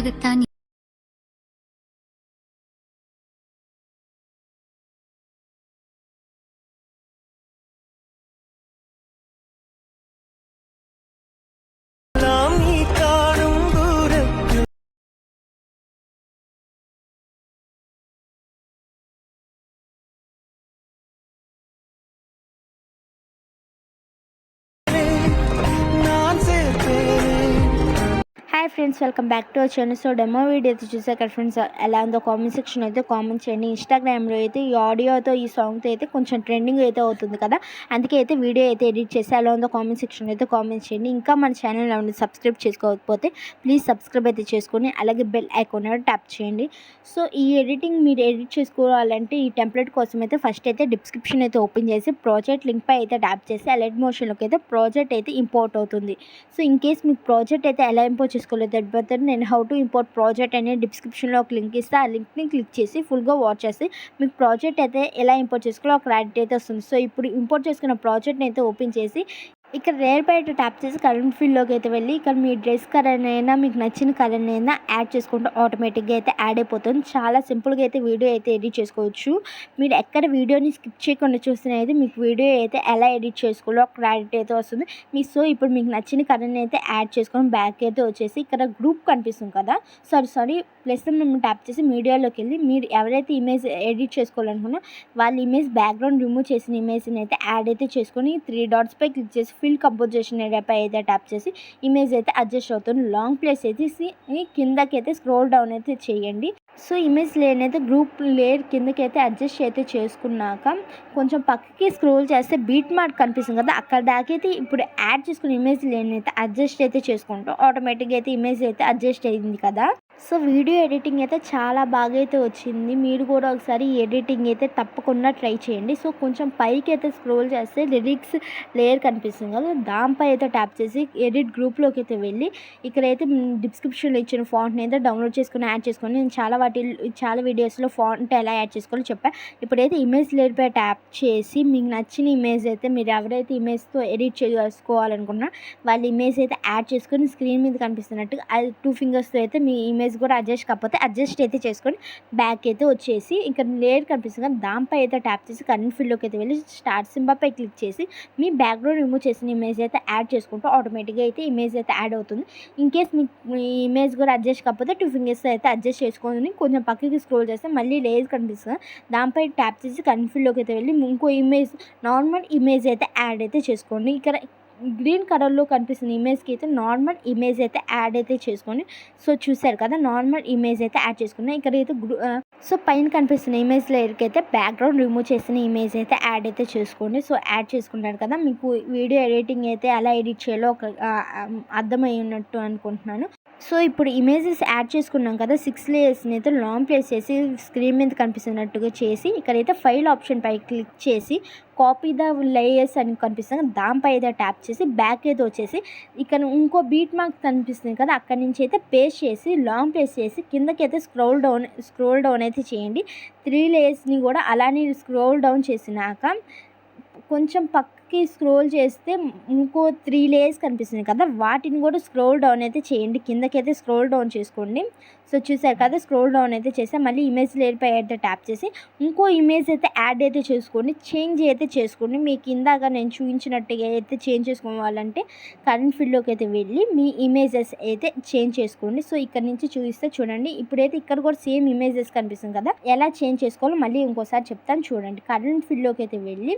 அதுதான் hi friends, welcome back to our channel. So demo video అయితే చూసాక friends ఎలా ఉందో కామెంట్ సెక్షన్ అయితే కామెంట్ చేయండి. ఇన్స్టాగ్రామ్లో అయితే ఈ ఆడియోతో ఈ సాంగ్తో అయితే కొంచెం ట్రెండింగ్ అయితే అవుతుంది కదా, అందుకే అయితే వీడియో అయితే ఎడిట్ చేసి ఎలా ఉందో కామెంట్ సెక్షన్ అయితే కామెంట్ చేయండి. ఇంకా మన ఛానల్ ఏమైనా సబ్స్క్రైబ్ చేసుకోకపోతే ప్లీజ్ సబ్స్క్రైబ్ అయితే చేసుకొని అలాగే బెల్ ఐకాన్ ట్యాప్ చేయండి. సో ఈ ఎడిటింగ్ మీరు ఎడిట్ చేసుకోవాలంటే ఈ టెంప్లెట్ కోసం అయితే ఫస్ట్ అయితే డిస్క్రిప్షన్ అయితే ఓపెన్ చేసి ప్రాజెక్ట్ లింక్ పై అయితే ట్యాప్ చేసి అలర్ట్ మోషన్లోకి అయితే ప్రాజెక్ట్ అయితే ఇంపోర్ట్ అవుతుంది. సో ఇన్ కేస్ మీకు ప్రాజెక్ట్ అయితే ఎలా ఇంపోర్ట్ చేసుకోవాలి బట్ నేను హౌ టు ఇంపోర్ట్ ప్రాజెక్ట్ అనే డిస్క్రిప్షన్లో ఒక లింక్ ఇస్తే ఆ లింక్ని క్లిక్ చేసి ఫుల్గా వాచ్ చేసి మీకు ప్రాజెక్ట్ అయితే ఎలా ఇంపోర్ట్ చేసుకోవాలో ఒక క్లారిటీ అయితే వస్తుంది. సో ఇప్పుడు ఇంపోర్ట్ చేసుకున్న ప్రాజెక్ట్ని అయితే ఓపెన్ చేసి ఇక్కడ రేర్ బయట ట్యాప్ చేసి కరెంట్ ఫీల్డ్లోకి అయితే వెళ్ళి ఇక్కడ మీ డ్రెస్ కలర్ అయినా మీకు నచ్చిన కలర్ అయినా యాడ్ చేసుకుంటే ఆటోమేటిక్గా అయితే యాడ్ అయిపోతుంది. చాలా సింపుల్గా అయితే వీడియో అయితే ఎడిట్ చేసుకోవచ్చు. మీరు ఎక్కడ వీడియోని స్కిప్ చేయకుండా చూస్తేనే అయితే మీకు వీడియో అయితే ఎలా ఎడిట్ చేసుకోవాలో ఒక క్లారిటీ అయితే వస్తుంది మీకు. సో ఇప్పుడు మీకు నచ్చిన కలర్ని అయితే యాడ్ చేసుకొని బ్యాక్ అయితే వచ్చేసి ఇక్కడ గ్రూప్ కనిపిస్తుంది కదా, సారీ ప్లస్ మేము ట్యాప్ చేసి మీడియాలోకి వెళ్ళి మీరు ఎవరైతే ఇమేజ్ ఎడిట్ చేసుకోవాలనుకున్నా వాళ్ళ ఇమేజ్ బ్యాక్గ్రౌండ్ రిమూవ్ చేసిన ఇమేజ్ని అయితే యాడ్ అయితే చేసుకొని 3 డాట్స్పై క్లిక్ చేసి ఫిల్ కంపోజిషన్ ఏరియాపై అయితే ట్యాప్ చేసి ఇమేజ్ అయితే అడ్జస్ట్ అవుతుంది. లాంగ్ ప్లేస్ అయితే కిందకి అయితే స్క్రోల్ డౌన్ అయితే చేయండి. సో ఇమేజ్ లేయర్ అయితే గ్రూప్ లేయర్ కిందకి అయితే అడ్జస్ట్ అయితే చేసుకున్నాక కొంచెం పక్కకి స్క్రోల్ చేస్తే బీట్ మార్క్ కనిపిస్తుంది కదా, అక్కడ దాకైతే ఇప్పుడు యాడ్ చేసుకున్న ఇమేజ్ లేయర్ అయితే అడ్జస్ట్ అయితే చేసుకుంటాం. ఆటోమేటిక్గా అయితే ఇమేజ్ అయితే అడ్జస్ట్ అయింది కదా. సో వీడియో ఎడిటింగ్ అయితే చాలా బాగా అయితే వచ్చింది. మీరు కూడా ఒకసారి ఎడిటింగ్ అయితే తప్పకుండా ట్రై చేయండి. సో కొంచెం పైకి అయితే స్క్రోల్ చేస్తే లిరిక్స్ లేయర్ కనిపిస్తుంది కదా, దానిపై అయితే ట్యాప్ చేసి ఎడిట్ గ్రూప్లోకి అయితే వెళ్ళి ఇక్కడైతే డిస్క్రిప్షన్లో ఇచ్చిన ఫాంట్ని అయితే డౌన్లోడ్ చేసుకొని యాడ్ చేసుకొని నేను చాలా వీడియోస్లో ఫాంట్ ఎలా యాడ్ చేసుకోవాలో చెప్పాను. ఇప్పుడైతే ఇమేజ్ లేయర్పై ట్యాప్ చేసి మీకు నచ్చిన ఇమేజ్ అయితే మీరు ఎవరైతే ఇమేజ్తో ఎడిట్ చేసుకోవాలనుకున్నా వాళ్ళ ఇమేజ్ అయితే యాడ్ చేసుకొని స్క్రీన్ మీద కనిపిస్తున్నట్టుగా 2 ఫింగర్స్తో అయితే మీ ఇమేజ్ కూడా అడ్జస్ట్ కాకపోతే అడ్జస్ట్ అయితే చేసుకొని బ్యాక్ అయితే వచ్చేసి ఇక్కడ లేయర్ కనిపిస్తుంది కదా, దానిపై అయితే ట్యాప్ చేసి కరెంట్ ఫీల్డ్లోకి అయితే వెళ్ళి స్టార్ట్ సింబల్పై క్లిక్ చేసి మీ బ్యాక్గ్రౌండ్ రిమూవ్ చేసిన ఇమేజ్ అయితే యాడ్ చేసుకుంటూ ఆటోమేటిక్గా అయితే ఇమేజ్ అయితే యాడ్ అవుతుంది. ఇన్ కేస్ మీకు ఈ ఇమేజ్ కూడా అడ్జస్ట్ కాకపోతే 2 ఫింగర్స్ అయితే అడ్జస్ట్ చేసుకొని కొంచెం పక్కకి స్క్రోల్ చేస్తే మళ్ళీ లేయర్ కనిపిస్తుంది, దానిపై ట్యాప్ చేసి కరెంట్ ఫీల్డ్లోకి అయితే వెళ్ళి ఇంకో ఇమేజ్ నార్మల్ ఇమేజ్ అయితే యాడ్ అయితే చేసుకోండి. ఇక్కడ గ్రీన్ కలర్లో కనిపిస్తుంది ఇమేజ్కి అయితే నార్మల్ ఇమేజ్ అయితే యాడ్ అయితే చేసుకొని సో చూసారు కదా, నార్మల్ ఇమేజ్ అయితే యాడ్ చేసుకున్నాను. ఇక్కడ అయితే సో పైన కనిపిస్తున్న ఇమేజ్ లేయర్కి అయితే బ్యాక్గ్రౌండ్ రిమూవ్ చేసిన ఇమేజ్ అయితే యాడ్ అయితే చేసుకోండి. సో యాడ్ చేసుకుంటారు కదా, మీకు వీడియో ఎడిటింగ్ అయితే ఎలా ఎడిట్ చేయాలో ఒక అర్థమై ఉన్నట్టు అనుకుంటున్నాను. సో ఇప్పుడు ఇమేజెస్ యాడ్ చేసుకున్నాం కదా, 6 లేయర్స్ని అయితే లాంగ్ ప్లేస్ చేసి స్క్రీన్ మీద కనిపిస్తున్నట్టుగా చేసి ఇక్కడైతే ఫైల్ ఆప్షన్ పై క్లిక్ చేసి కాపీ ద లేయర్స్ అని కనిపిస్తుంది, దానిపై అయితే ట్యాప్ చేసి బ్యాక్ అయితే వచ్చేసి ఇక్కడ ఇంకో బీట్ మార్క్ కనిపిస్తుంది కదా, అక్కడి నుంచి అయితే పేస్ట్ చేసి లాంగ్ ప్లేస్ చేసి కిందకి అయితే స్క్రోల్ డౌన్ అయితే చేయండి. 3 లేయర్స్ని కూడా అలానే స్క్రోల్ డౌన్ చేసినాక కొంచెం పక్కకి స్క్రోల్ చేస్తే ఇంకో 3 లేయర్స్ కనిపిస్తుంది కదా, వాటిని కూడా స్క్రోల్ డౌన్ అయితే చేయండి. కిందకైతే స్క్రోల్ డౌన్ చేసుకోండి. సో చూసారు కదా, స్క్రోల్ డౌన్ అయితే చేస్తే మళ్ళీ ఇమేజ్ లేయర్పై అయితే ట్యాప్ చేసి ఇంకో ఇమేజ్ అయితే యాడ్ అయితే చేసుకోండి, చేంజ్ అయితే చేసుకోండి. మీకు ఇందాక నేను చూపించినట్టుగా అయితే చేంజ్ చేసుకోవాలంటే కరెంట్ ఫీల్డ్లోకి అయితే వెళ్ళి మీ ఇమేజెస్ అయితే చేంజ్ చేసుకోండి. సో ఇక్కడ నుంచి చూపిస్తే చూడండి, ఇప్పుడైతే ఇక్కడ కూడా సేమ్ ఇమేజెస్ కనిపిస్తుంది కదా, ఎలా చేంజ్ చేసుకోవాలో మళ్ళీ ఇంకోసారి చెప్తాను చూడండి. కరెంట్ ఫీల్డ్లోకి అయితే వెళ్ళి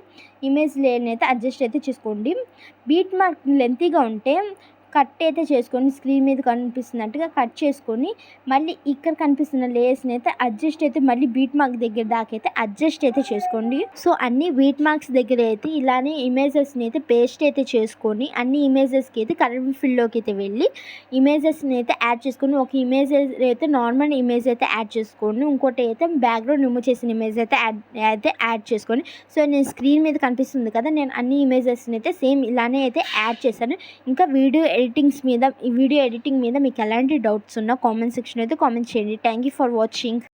ఇమేజ్ లేయర్ని అయితే అడ్జస్ట్ అయితే చేసుకోండి. బీట్ మార్క్ లెంతీగా ఉంటే కట్ అయితే చేసుకొని స్క్రీన్ మీద కనిపిస్తున్నట్టుగా కట్ చేసుకొని మళ్ళీ ఇక్కడ కనిపిస్తున్న లేయర్స్ని అయితే అడ్జస్ట్ అయితే మళ్ళీ బీట్ మార్క్ దగ్గర దాకా అయితే అడ్జస్ట్ అయితే చేసుకోండి. సో అన్ని బీట్ మార్క్స్ దగ్గర అయితే ఇలానే ఇమేజెస్ని అయితే పేస్ట్ అయితే చేసుకొని అన్ని ఇమేజెస్కి అయితే కరెంట్ ఫీల్డ్లోకి అయితే వెళ్ళి ఇమేజెస్ని అయితే యాడ్ చేసుకొని ఒక ఇమేజ్ అయితే నార్మల్ ఇమేజ్ అయితే యాడ్ చేసుకోండి, ఇంకోటి అయితే బ్యాక్గ్రౌండ్ రిమూవ్ చేసిన ఇమేజ్ అయితే యాడ్ చేసుకొని. సో నేను స్క్రీన్ మీద కనిపిస్తుంది కదా, నేను అన్ని ఇమేజెస్ని అయితే సేమ్ ఇలానే అయితే యాడ్ చేశాను. ఇంకా వీడియో ఎడిటింగ్ మీద మీకు ఎలాంటి డౌట్స్ ఉన్నా కామెంట్ సెక్షన్ అయితే కామెంట్ చేయండి. Thank you for watching.